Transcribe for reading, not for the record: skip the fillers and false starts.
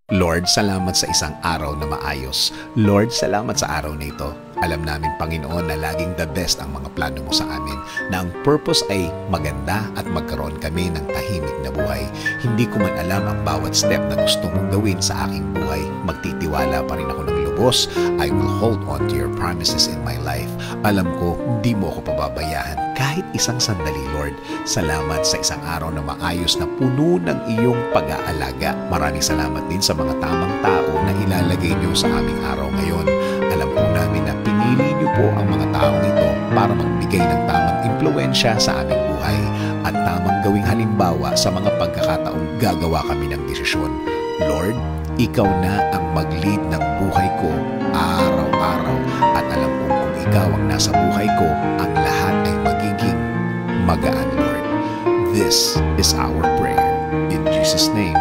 Lord, salamat sa isang araw na maayos. Lord, salamat sa araw na ito. Alam namin, Panginoon, na laging the best ang mga plano mo sa amin, na ang purpose ay maganda at magkaroon kami ng tahimik na buhay. Hindi ko man alam ang bawat step na gusto mong gawin sa aking buhay. Magtitiwala pa rin ako ng lubos. I will hold on to your promises in my life. Alam ko, hindi mo ako pababayaan kahit isang sandali, Lord. Salamat sa isang araw na maayos na puno ng iyong pag-aalaga. Maraming salamat din sa mga tamang tao na ilalagay niyo sa aming araw ngayon. Alam po namin na pinili niyo po ang mga taong ito para magbigay ng tamang impluensya sa aming buhay at tamang gawing halimbawa sa mga pagkakataong gagawa kami ng desisyon. Lord, ikaw na ang mag-lead ng buhay ko araw-araw at alam ko kung ikaw ang nasa buhay ko, ang lahat ay magiging magaan, Lord. This is our prayer. In Jesus' name,